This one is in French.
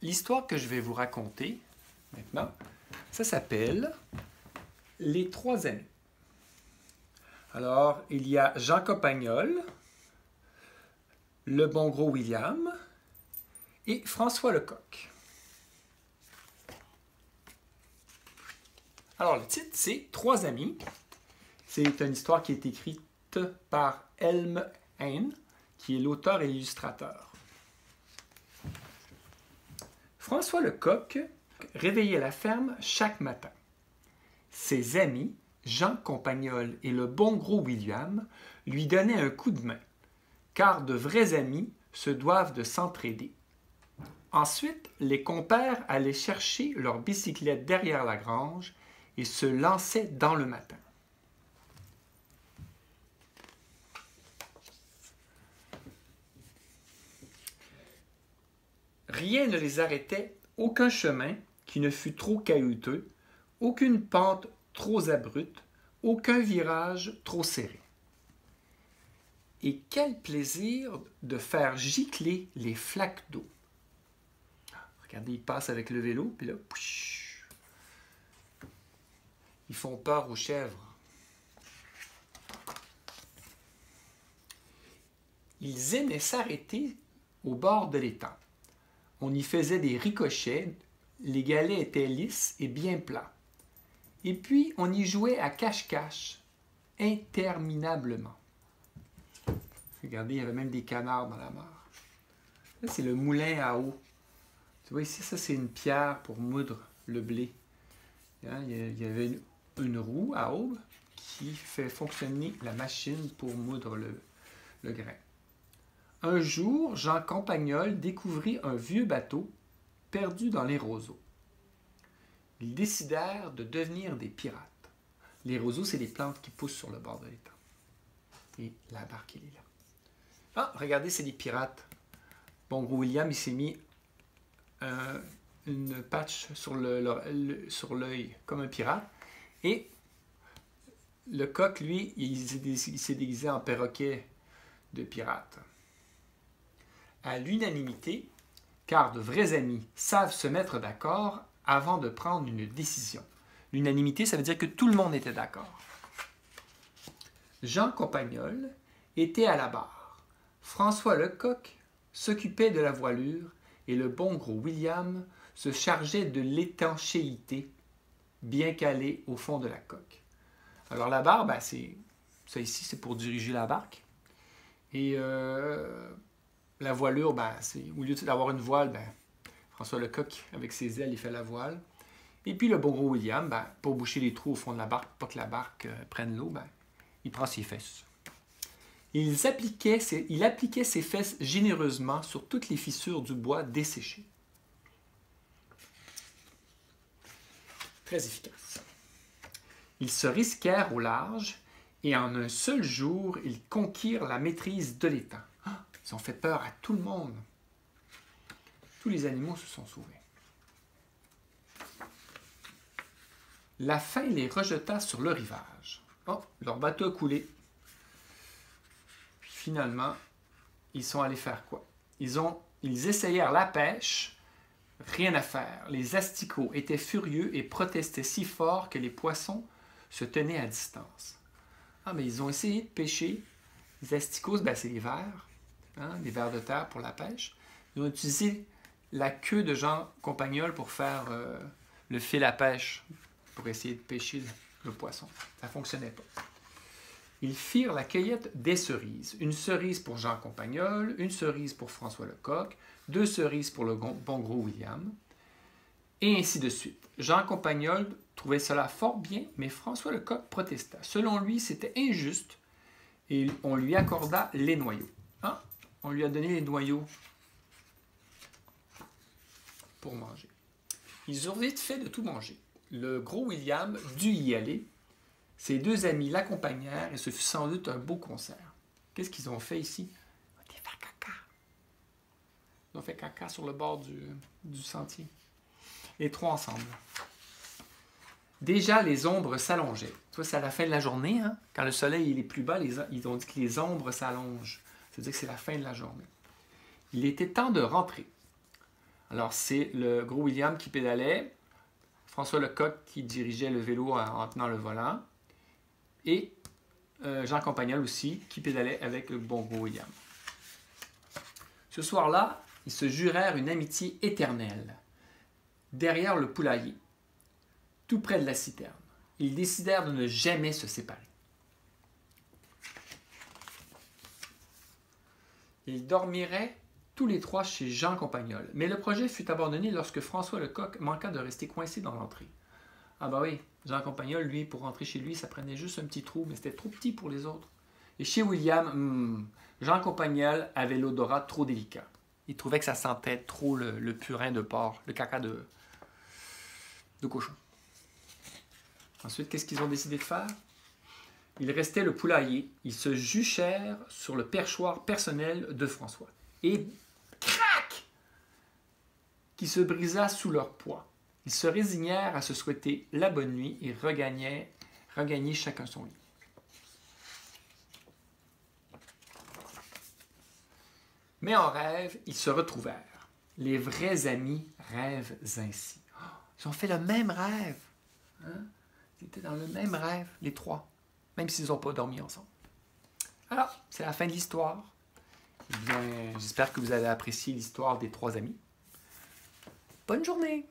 l'histoire que je vais vous raconter maintenant, ça s'appelle « Les trois amis ». Alors, il y a Jean Campagnol, le bon gros William et François Lecoq. Alors, le titre, c'est « Trois amis ». C'est une histoire qui est écrite par Elm Hain, qui est l'auteur et l'illustrateur. François Lecoq réveillait la ferme chaque matin. Ses amis, Jean Campagnol et le bon gros William, lui donnaient un coup de main, car de vrais amis se doivent de s'entraider. Ensuite, les compères allaient chercher leur bicyclette derrière la grange et se lançaient dans le matin. Rien ne les arrêtait, aucun chemin qui ne fût trop caillouteux, aucune pente trop abrupte, aucun virage trop serré. Et quel plaisir de faire gicler les flaques d'eau. Regardez, ils passent avec le vélo, puis là, pouch, ils font peur aux chèvres. Ils aimaient s'arrêter au bord de l'étang. On y faisait des ricochets, les galets étaient lisses et bien plats. Et puis, on y jouait à cache-cache, interminablement. Regardez, il y avait même des canards dans la mare. Là, c'est le moulin à eau. Tu vois ici, ça, c'est une pierre pour moudre le blé. Hein, il y avait une roue à aube qui fait fonctionner la machine pour moudre le grain. Un jour, Jean Campagnol découvrit un vieux bateau perdu dans les roseaux. Ils décidèrent de devenir des pirates. Les roseaux, c'est des plantes qui poussent sur le bord de l'étang. Et la barque, elle est là. Ah, regardez, c'est des pirates. Bon, gros William, il s'est mis une patch sur l'œil, comme un pirate. Et le coq, lui, il s'est déguisé en perroquet de pirate. À l'unanimité, car de vrais amis savent se mettre d'accord avant de prendre une décision. L'unanimité, ça veut dire que tout le monde était d'accord. Jean Campagnol était à la barre. François Lecoq s'occupait de la voilure et le bon gros William se chargeait de l'étanchéité bien calée au fond de la coque. Alors la barre, ben, ça ici, c'est pour diriger la barque. Et la voilure, ben, au lieu d'avoir une voile, ben, François Lecoq, avec ses ailes, il fait la voile. Et puis le bon gros William, ben, pour boucher les trous au fond de la barque, pas que la barque prenne l'eau, ben, il prend ses fesses. Il appliquait ses fesses généreusement sur toutes les fissures du bois desséché. Très efficace. Ils se risquèrent au large et en un seul jour, ils conquirent la maîtrise de l'étang. Ils ont fait peur à tout le monde. Tous les animaux se sont sauvés. La faim les rejeta sur le rivage. Oh, leur bateau a coulé. Puis finalement, ils sont allés faire quoi? Ils essayèrent la pêche. Rien à faire. Les asticots étaient furieux et protestaient si fort que les poissons se tenaient à distance. Ah, mais ils ont essayé de pêcher. Les asticots, ben, c'est les vers. Hein, les vers de terre pour la pêche. Ils ont utilisé la queue de Jean Campagnol pour faire le fil à pêche, pour essayer de pêcher le poisson. Ça ne fonctionnait pas. Ils firent la cueillette des cerises. Une cerise pour Jean Campagnol, une cerise pour François Lecoq, 2 cerises pour le bon gros William, et ainsi de suite. Jean Campagnol trouvait cela fort bien, mais François Lecoq protesta. Selon lui, c'était injuste et on lui accorda les noyaux. Hein? On lui a donné les noyaux pour manger. Ils eurent vite fait de tout manger. Le gros William dut y aller. Ses 2 amis l'accompagnèrent et ce fut sans doute un beau concert. Qu'est-ce qu'ils ont fait ici? Ils ont fait caca. Ils ont fait caca sur le bord du sentier. Les 3 ensemble. Déjà, les ombres s'allongeaient. Tu vois, c'est à la fin de la journée, hein? Quand le soleil il est plus bas, ils ont dit que les ombres s'allongent. C'est-à-dire que c'est la fin de la journée. Il était temps de rentrer. Alors, c'est le gros William qui pédalait, François Lecoq qui dirigeait le vélo en tenant le volant, et Jean Campagnol aussi, qui pédalait avec le bon gros William. Ce soir-là, ils se jurèrent une amitié éternelle. Derrière le poulailler, tout près de la citerne, ils décidèrent de ne jamais se séparer. Ils dormiraient tous les trois chez Jean Campagnol, mais le projet fut abandonné lorsque François Lecoq manqua de rester coincé dans l'entrée. Ah bah oui, Jean Campagnol, lui, pour rentrer chez lui, ça prenait juste un petit trou, mais c'était trop petit pour les autres. Et chez William, Jean Campagnol avait l'odorat trop délicat. Il trouvait que ça sentait trop le purin de porc, le caca de cochon. Ensuite, qu'est-ce qu'ils ont décidé de faire? Il restait le poulailler. Ils se juchèrent sur le perchoir personnel de François. Et crac! Qui se brisa sous leur poids. Ils se résignèrent à se souhaiter la bonne nuit et regagner chacun son lit. Mais en rêve, ils se retrouvèrent. Les vrais amis rêvent ainsi. Oh, ils ont fait le même rêve. Hein? Ils étaient dans le même rêve, les trois, même s'ils n'ont pas dormi ensemble. Alors, c'est la fin de l'histoire. Eh bien, j'espère que vous avez apprécié l'histoire des trois amis. Bonne journée!